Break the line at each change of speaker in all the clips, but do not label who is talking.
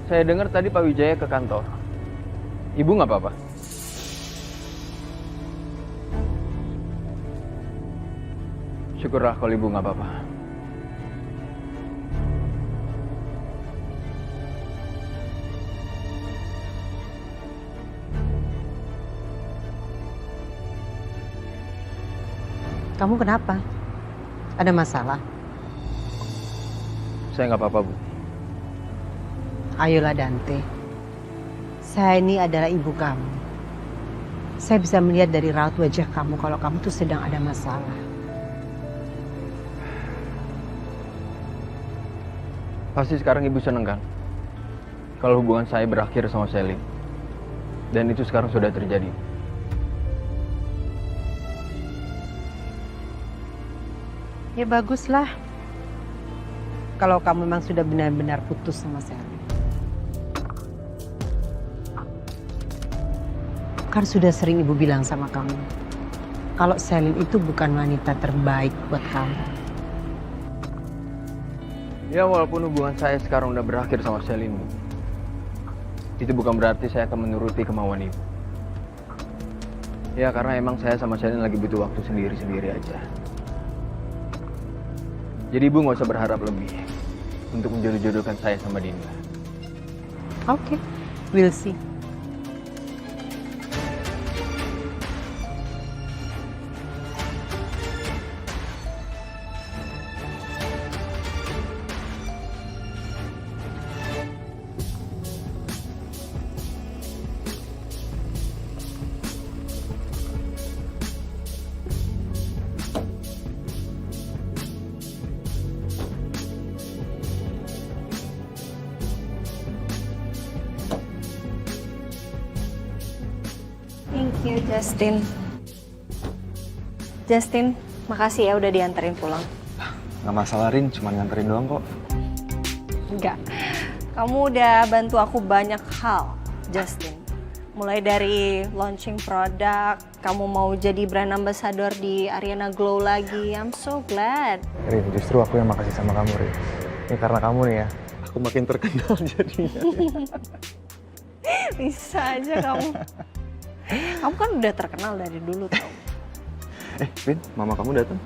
Saya dengar tadi Pak Wijaya ke kantor. Ibu nggak apa-apa? Syukurlah kalau ibu nggak apa-apa.
Kamu kenapa? Ada masalah?
Saya nggak apa-apa, Bu.
Ayolah Dante. Saya ini adalah ibu kamu. Saya bisa melihat dari raut wajah kamu kalau kamu tuh sedang ada masalah.
Pasti sekarang ibu seneng kan? Kalau hubungan saya berakhir sama Selin. Dan itu sekarang sudah terjadi.
Ya baguslah. Kalau kamu memang sudah benar-benar putus sama Selin. Kan sudah sering ibu bilang sama kamu. Kalau Selin itu bukan wanita terbaik buat kamu.
Ya walaupun hubungan saya sekarang udah berakhir sama Selin, Bu. Itu bukan berarti saya akan menuruti kemauan ibu. Ya karena emang saya sama Selin lagi butuh waktu sendiri-sendiri aja. Jadi ibu nggak usah berharap lebih untuk menjodoh-jodohkan saya sama Dinda.
Oke, we'll see.
Thank you, Justin. Justin, makasih ya udah dianterin pulang.
Nggak masalah Rin, cuma nganterin doang kok.
Enggak, kamu udah bantu aku banyak hal, Justin. Mulai dari launching produk, kamu mau jadi brand ambassador di Ariana Glow lagi. I'm so glad.
Rin, justru aku yang makasih sama kamu Rin. Ini karena kamu nih ya, aku makin terkenal jadinya.
Bisa aja kamu. Kamu kan udah terkenal dari dulu tau.
Rin, mama kamu datang.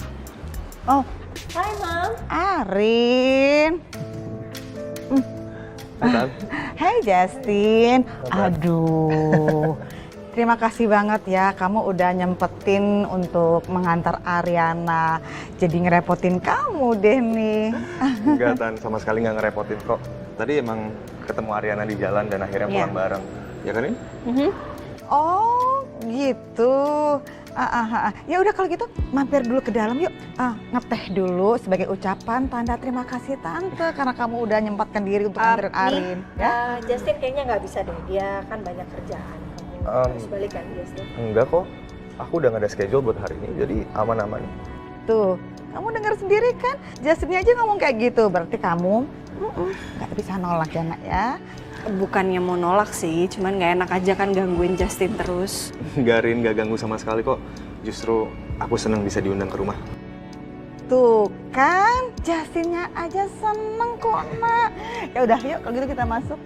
Oh,
Hai, Mam.
Arin.
Datang.
Hai Justin, aduh, terima kasih banget ya kamu udah nyempetin untuk mengantar Ariana. Jadi ngerepotin kamu deh nih.
Enggak Tan, sama sekali nggak ngerepotin kok. Tadi emang ketemu Ariana di jalan dan akhirnya pulang bareng. Ya kan Rin?
Oh gitu. Ya udah kalau gitu mampir dulu ke dalam yuk. Ngeteh dulu sebagai ucapan tanda terima kasih tante karena kamu udah nyempatkan diri untuk nganterin Arin. Ya?
Justin kayaknya nggak bisa deh, dia kan banyak kerjaan. Kamu harus balik kan, Justin?
Enggak kok. Aku udah nggak ada schedule buat hari ini, jadi aman-aman.
Tuh, kamu dengar sendiri kan? Justinnya aja ngomong kayak gitu, berarti kamu nggak bisa nolak ya nak ya.
Bukannya mau nolak sih, cuman nggak enak aja kan gangguin Justin terus.
Enggak Rin, nggak ganggu sama sekali kok. Justru aku seneng bisa diundang ke rumah.
Tuh kan, Justinnya aja seneng kok nak. Ya udah yuk kalau gitu kita masuk.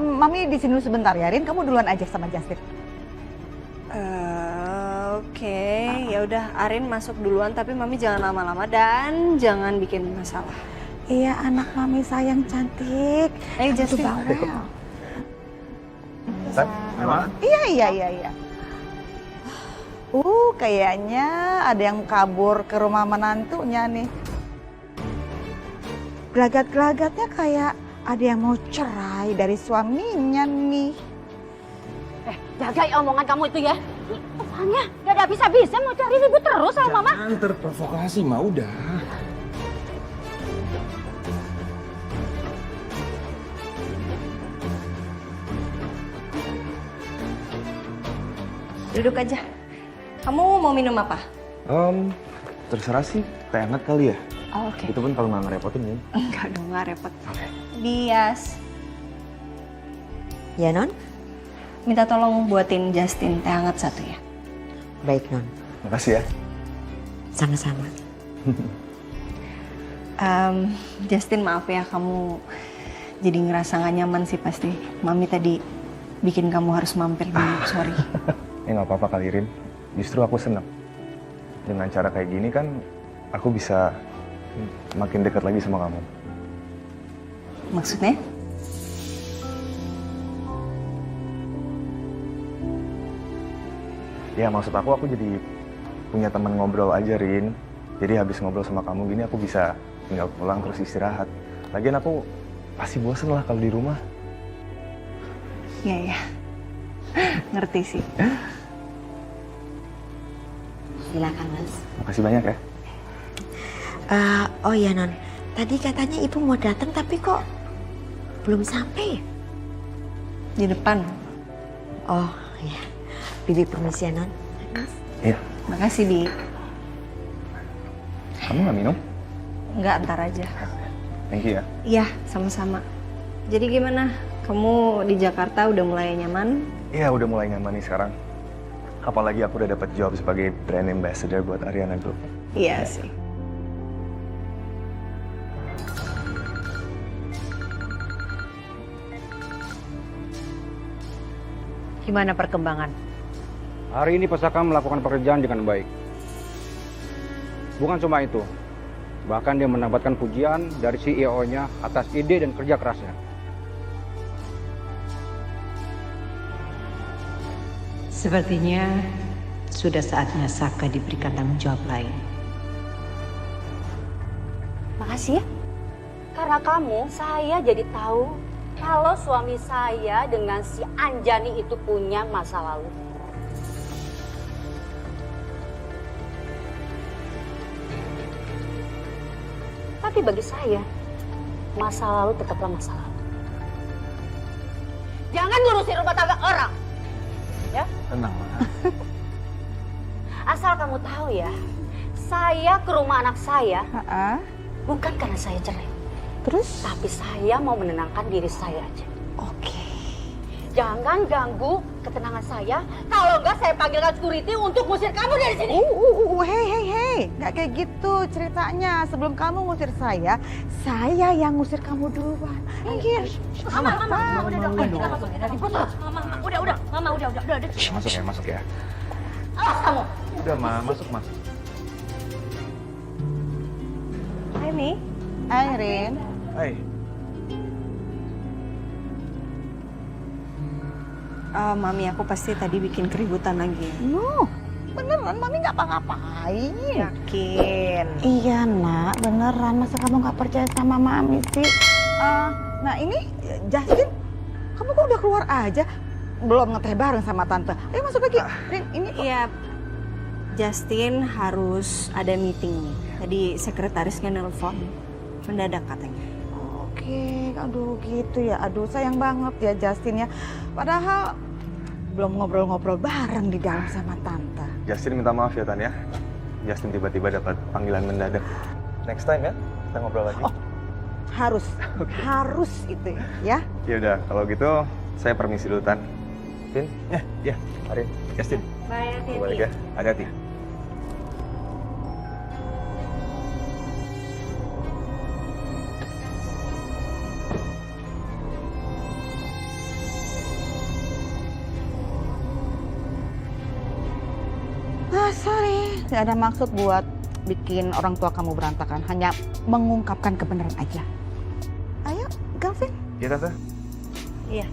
Mami di sini dulu sebentar ya, Rin. Kamu duluan aja sama Justin.
Oke, ya udah Arin masuk duluan tapi Mami jangan lama-lama dan jangan bikin masalah.
Iya anak Mami sayang cantik.
Ayo Justin.
Tan, Mama?
Iya. Kayaknya ada yang kabur ke rumah menantunya nih. Gelagat-gelagatnya kayak ada yang mau cerai dari suaminya nih.
Jaga omongan kamu itu ya. Soalnya gak ada habis-habisnya mau cari ribut terus sama mama.
Jangan terprovokasi, Ma, udah.
Duduk aja. Kamu mau minum apa?
Terserah sih, teh hangat kali ya.
Oh, oke.
Itu pun kalau nggak ngerepotin ya.
Enggak dong, nggak repot. Bias.
ya Non?
Minta tolong buatin Justin teh hangat satu ya.
Baik Non,
Makasih ya.
sama-sama.
Justin, maaf ya kamu jadi ngerasa gak nyaman sih pasti. Mami tadi bikin kamu harus mampir dulu, sorry.
Nggak apa-apa kali Rin. Justru aku senang. Dengan cara kayak gini kan aku bisa makin dekat lagi sama kamu.
Maksudnya?
Ya maksud aku jadi punya teman ngobrol aja Rin. Jadi habis ngobrol sama kamu gini aku bisa tinggal pulang terus istirahat. Lagian aku pasti bosen lah kalau di rumah.
Iya, ya. Ngerti sih.
Silakan Mas.
Makasih banyak ya.
Oh iya Non, tadi katanya Ibu mau datang tapi kok belum sampai ya?
Di depan.
Oh iya, Bibi permisi ya Non. Mas.
Iya.
Makasih, Bi.
Kamu nggak minum?
Enggak, ntar aja.
Thank you ya.
Iya, sama-sama. Jadi gimana? Kamu di Jakarta udah mulai nyaman?
Iya udah mulai nyaman nih sekarang. Apalagi aku udah dapat job sebagai brand ambassador buat Ariana Group.
Iya sih.
Gimana perkembangan?
Hari ini Pesaka melakukan pekerjaan dengan baik. Bukan cuma itu, bahkan dia mendapatkan pujian dari CEO-nya atas ide dan kerja kerasnya.
Sepertinya sudah saatnya Saka diberikan tanggung jawab lain.
Makasih ya. Karena kamu, saya jadi tahu kalau suami saya dengan si Anjani itu punya masa lalu. Tapi bagi saya, masa lalu tetaplah masa lalu. Jangan ngurusin rumah tangga orang. Ya?
Tenang.
Asal kamu tahu ya, saya ke rumah anak saya bukan karena saya cerai.
Terus?
Tapi saya mau menenangkan diri saya aja.
Oke.
Jangan ganggu ketenangan saya. Kalau enggak saya panggilkan security untuk ngusir kamu dari sini.
Hei, nggak kayak gitu ceritanya. Sebelum kamu ngusir saya yang ngusir kamu duluan. Minggir.
Mama, udah dong. Kita masuk ya. Mama, udah.
Masuk ya.
Awas kamu.
Udah masuk.
Hai, Mi.
Airin.
Hai.
Mami aku pasti tadi bikin keributan lagi.
No, beneran Mami nggak apa-ngapain.
Yakin.
Iya nak, beneran. Masa kamu nggak percaya sama Mami sih? Nah ini Justin, kamu kok udah keluar aja? Belum ngeteh bareng sama Tante. Ayo masuk lagi. Rin, ini
Iya, Justin harus ada meeting nih. Tadi sekretarisnya nelpon. Mendadak katanya.
Oke, aduh gitu ya. Aduh sayang banget ya Justin ya. Padahal belum ngobrol-ngobrol bareng di dalam sama Tante.
Justin minta maaf ya Tan ya. Justin tiba-tiba dapat panggilan mendadak. Next time ya, kita ngobrol lagi.
Oh, harus itu ya.
Ya udah, kalau gitu saya permisi dulu Tan. Tin? Ya, Arin, Justin.
Bye, hati-hati.
Balik ya, hati-hati.
Sorry, nggak ada maksud buat bikin orang tua kamu berantakan. Hanya mengungkapkan kebenaran aja. Ayo, Gavin.
Iya Tante.
Iya.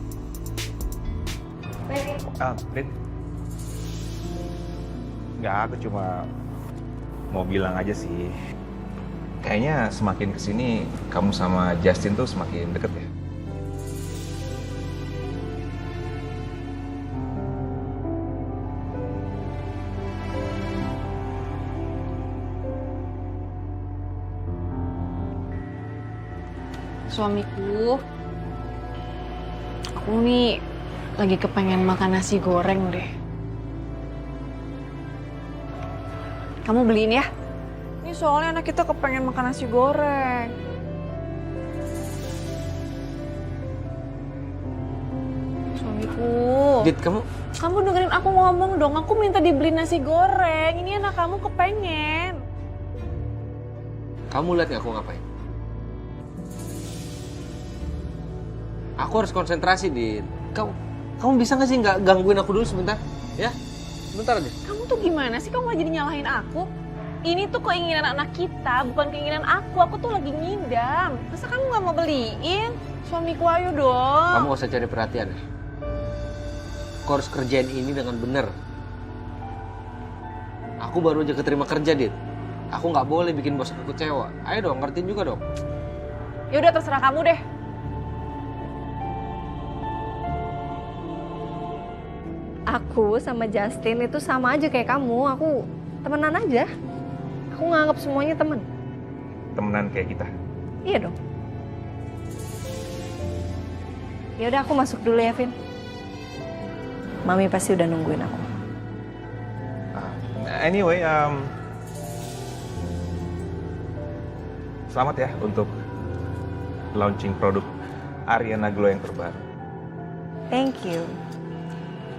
Rin. Nggak, aku cuma mau bilang aja sih. Kayaknya semakin kesini kamu sama Justin tuh semakin deket ya.
Suamiku, aku nih lagi kepengen makan nasi goreng deh. Kamu beliin ya? Ini soalnya anak kita kepengen makan nasi goreng. Suamiku.
Dit,
Kamu dengerin aku ngomong dong, aku minta dibeliin nasi goreng. Ini anak kamu kepengen.
Kamu lihat nggak aku ngapain? Aku harus konsentrasi, Din. Kamu bisa nggak sih nggak gangguin aku dulu sebentar? Ya, sebentar aja.
Kamu tuh gimana sih? Kamu malah jadi nyalahin aku? Ini tuh keinginan anak kita, bukan keinginan aku. Aku tuh lagi ngidam. Masa kamu nggak mau beliin? Suamiku ayo dong.
Kamu gak usah cari perhatian ya. Aku harus kerjain ini dengan bener. Aku baru aja keterima kerja, Dit. Aku nggak boleh bikin bos aku kecewa. Ayo dong, ngertiin juga dong.
Ya udah terserah kamu deh.
Aku sama Justin itu sama aja kayak kamu. Aku temenan aja. Aku nganggap semuanya temen.
Temenan kayak kita.
Iya dong. Ya udah aku masuk dulu ya, Vin. Mami pasti udah nungguin aku.
Anyway, selamat ya untuk launching produk Ariana Glow yang terbaru.
Thank you.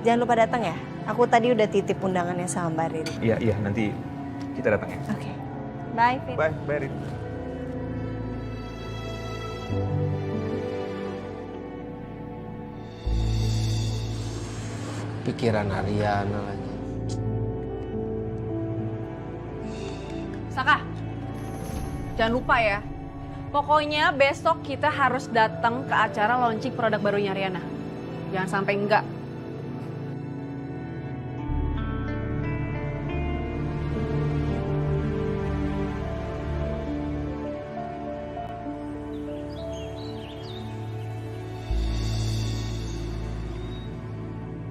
Jangan lupa datang ya. Aku tadi udah titip undangannya sama Mbak Riri.
Iya, nanti kita datang ya.
Oke. Bye, Vin.
Bye, Rin.
Pikiran Ariana lagi.
Saka, jangan lupa ya. Pokoknya besok kita harus datang ke acara launching produk barunya Ariana. Jangan sampai enggak.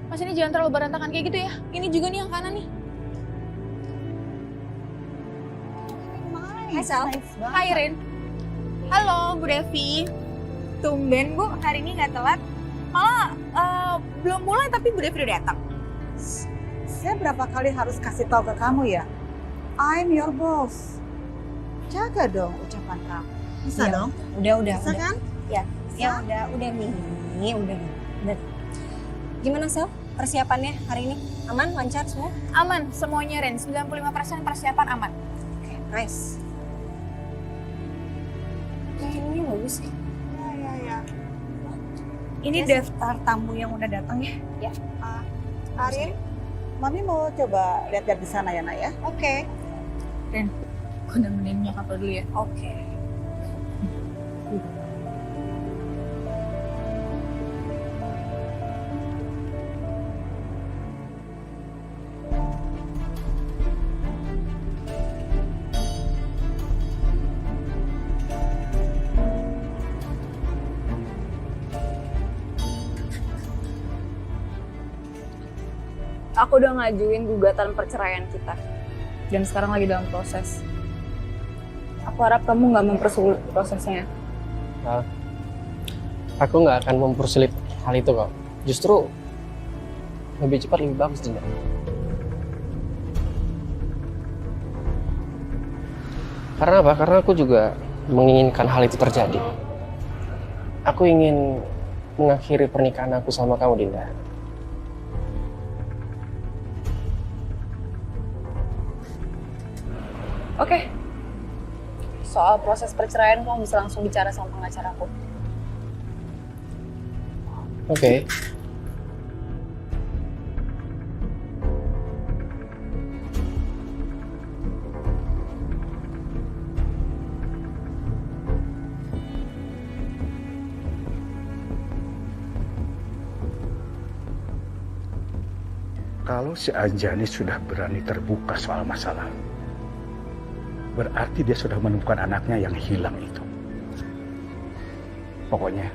Mas, ini jangan terlalu berantakan kayak gitu ya. Ini juga nih yang kanan nih.
Hai Sal.
Hai Rin. Halo Bu Devi. Tumben Bu, hari ini nggak telat. Malah belum mulai tapi Bu Devi udah datang.
Saya berapa kali harus kasih tahu ke kamu ya? I'm your boss. Jaga dong ucapan kamu. Bisa
Iya,
dong?
Udah.
Bisa kan?
Ya, ya udah nih, udah. Gimana Sal? Persiapannya hari ini aman, lancar semua?
Aman, semuanya Rin. 95% persiapan aman.
Oke, nice. Ini bagus sih.
Ya.
Ini daftar tamu yang udah datang ya.
Ya.
Arin, Mami mau coba lihat-lihat di sana ya, Nak ya?
Oke.
Rin, aku nemenin nyokap lo dulu ya.
Oke.
Aku udah ngajuin gugatan perceraian kita. Dan sekarang lagi dalam proses. Aku harap kamu nggak mempersulit prosesnya.
Nah, aku nggak akan mempersulit hal itu kok. Justru lebih cepat lebih bagus Dinda. Karena apa? Karena aku juga menginginkan hal itu terjadi. Aku ingin mengakhiri pernikahan aku sama kamu, Dinda.
Oke. Soal proses perceraian kamu bisa langsung bicara sama pengacaraku.
Oke.
Kalau si Anjani sudah berani terbuka soal masalah, berarti dia sudah menemukan anaknya yang hilang itu. Pokoknya,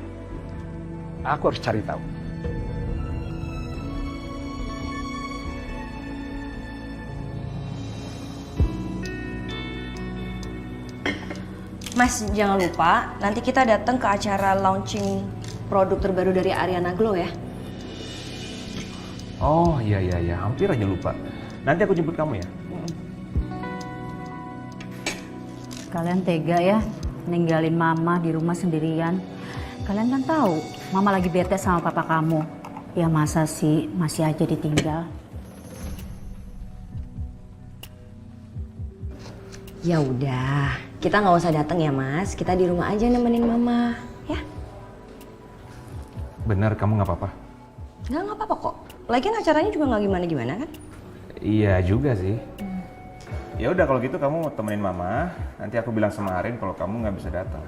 aku harus cari tahu.
Mas, jangan lupa nanti kita datang ke acara launching produk terbaru dari Ariana Glow ya.
Oh iya, hampir aja lupa. Nanti aku jemput kamu ya.
Kalian tega ya ninggalin mama di rumah sendirian. Kalian kan tahu mama lagi bete sama papa kamu. Ya masa sih masih aja ditinggal.
Ya udah, kita nggak usah datang ya Mas, kita di rumah aja nemenin Mama, ya?
Bener, kamu nggak apa-apa?
Nggak apa-apa kok. Lagian acaranya juga nggak gimana-gimana kan?
Iya juga sih. Ya udah kalau gitu kamu temenin Mama. Nanti aku bilang sama Arin kalau kamu nggak bisa datang.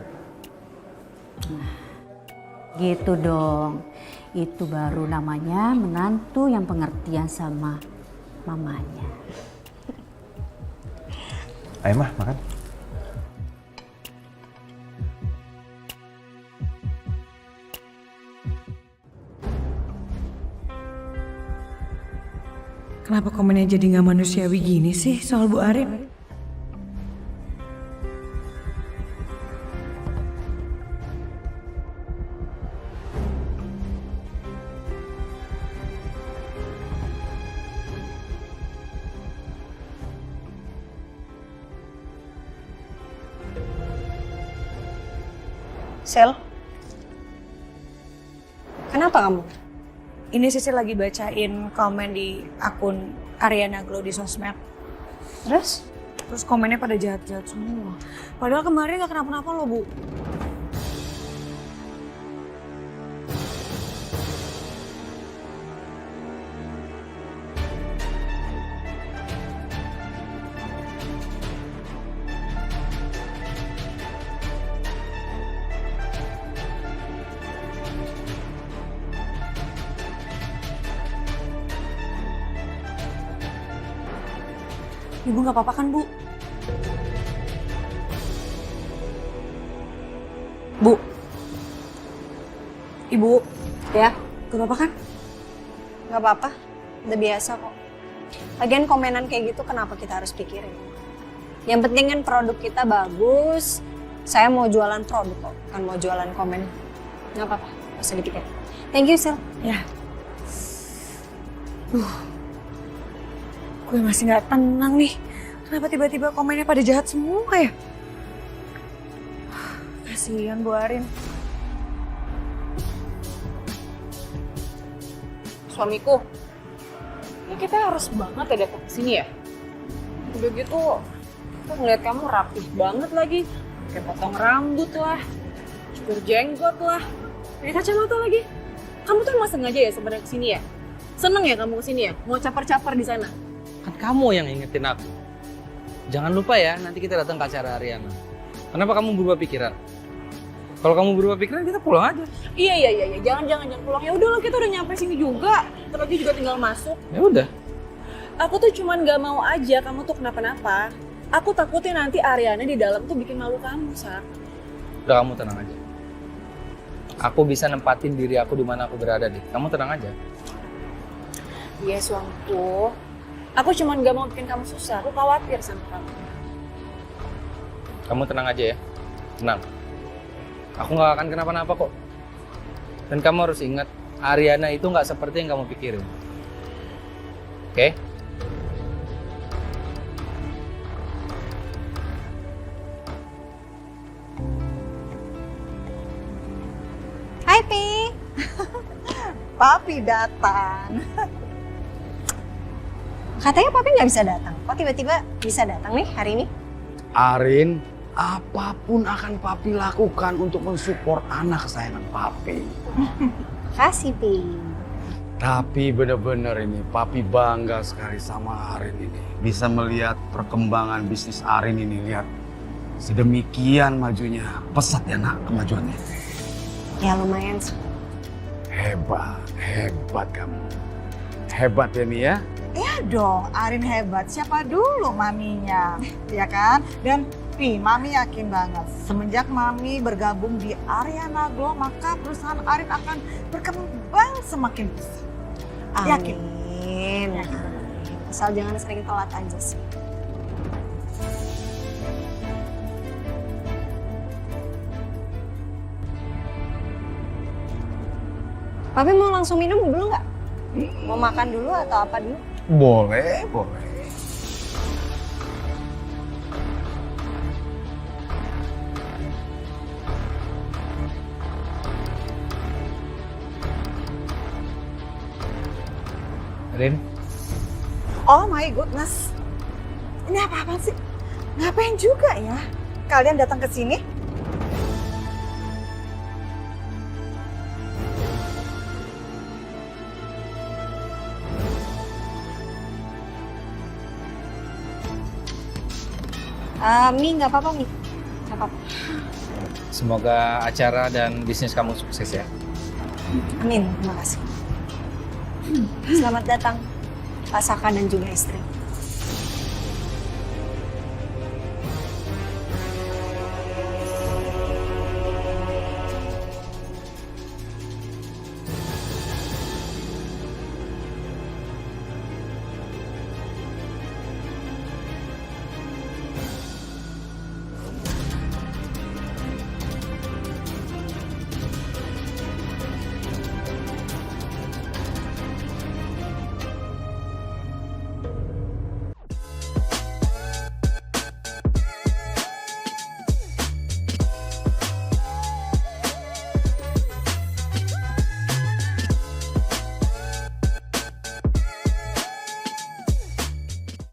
Gitu dong. Itu baru namanya menantu yang pengertian sama mamanya.
Ayo mah makan.
Kenapa komennya jadi nggak manusiawi gini sih soal Bu Arin?
Sel, kenapa kamu?
Ini Sisi lagi bacain komen di akun Ariana Glow di sosmed.
Terus?
Terus komennya pada jahat-jahat semua. Padahal kemarin gak kenapa-napa loh, Bu. Ibu nggak apa-apa kan, Bu? Bu? Ibu?
Ya?
Gak apa-apa kan?
Gak apa-apa, udah biasa kok. Lagian komenan kayak gitu kenapa kita harus pikirin? Yang penting kan produk kita bagus. Saya mau jualan produk kok, bukan mau jualan komen. Gak apa-apa, gak usah dipikirin. Thank you, Sil.
Ya. Gue masih nggak tenang nih. Kenapa tiba-tiba komennya pada jahat semua ya? Kasihan Bu Arin.
Suamiku, ya kita harus banget ya datang ke sini ya. Udah gitu, kita ngeliat kamu rapih banget lagi. Kayak potong rambut lah, cukur jenggot lah, pakai kacamata lagi. Kamu tuh emang sengaja ya sebenarnya kesini ya? Seneng ya kamu kesini ya? Mau caper-caper di sana?
Kan kamu yang ingetin aku. Jangan lupa ya, nanti kita datang ke acara Ariana. Kenapa kamu berubah pikiran? Kalau kamu berubah pikiran, kita pulang aja.
Iya. Jangan pulang. Ya udah lo, kita udah nyampe sini juga. Ntar lagi juga tinggal masuk.
Ya udah.
Aku tuh cuman gak mau aja kamu tuh kenapa-napa. Aku takutnya nanti Ariana di dalam tuh bikin malu kamu, Sak.
Udah, kamu tenang aja. Aku bisa nempatin diri aku di mana aku berada deh. Kamu tenang aja.
Iya, suamiku. Aku cuman gak mau bikin kamu susah. Aku khawatir sama kamu.
Kamu tenang aja ya. Tenang. Aku gak akan kenapa-napa kok. Dan kamu harus ingat, Ariana itu gak seperti yang kamu pikirin. Oke?
Hai, Pi.
Papi datang.
Katanya Papi nggak bisa datang. Kok tiba-tiba bisa datang nih hari ini?
Arin, apapun akan Papi lakukan untuk mensupport anak kesayangan Papi.
Kasih, Pi.
Tapi bener-bener ini Papi bangga sekali sama Arin ini. Bisa melihat perkembangan bisnis Arin ini. Lihat sedemikian majunya. Pesat ya nak kemajuannya.
Ya lumayan sih.
Hebat kamu. Hebat ya nih ya.
Iya dong, Arin hebat. Siapa dulu maminya, ya kan? Dan Pi, Mami yakin banget semenjak Mami bergabung di Ariana Glow, maka perusahaan Arin akan berkembang semakin besar. Yakin?
Amin. Asal jangan sering telat aja sih. Papi mau langsung minum dulu nggak? Mau makan dulu atau apa dulu?
Boleh.
Rin?
Oh my goodness. Ini apa-apaan sih? Ngapain juga ya? kalian datang ke sini?
Mi, nggak apa-apa, Mi. Nggak apa-apa.
Semoga acara dan bisnis kamu sukses ya.
Amin, terima kasih. Selamat datang, Pak Saka dan juga istri.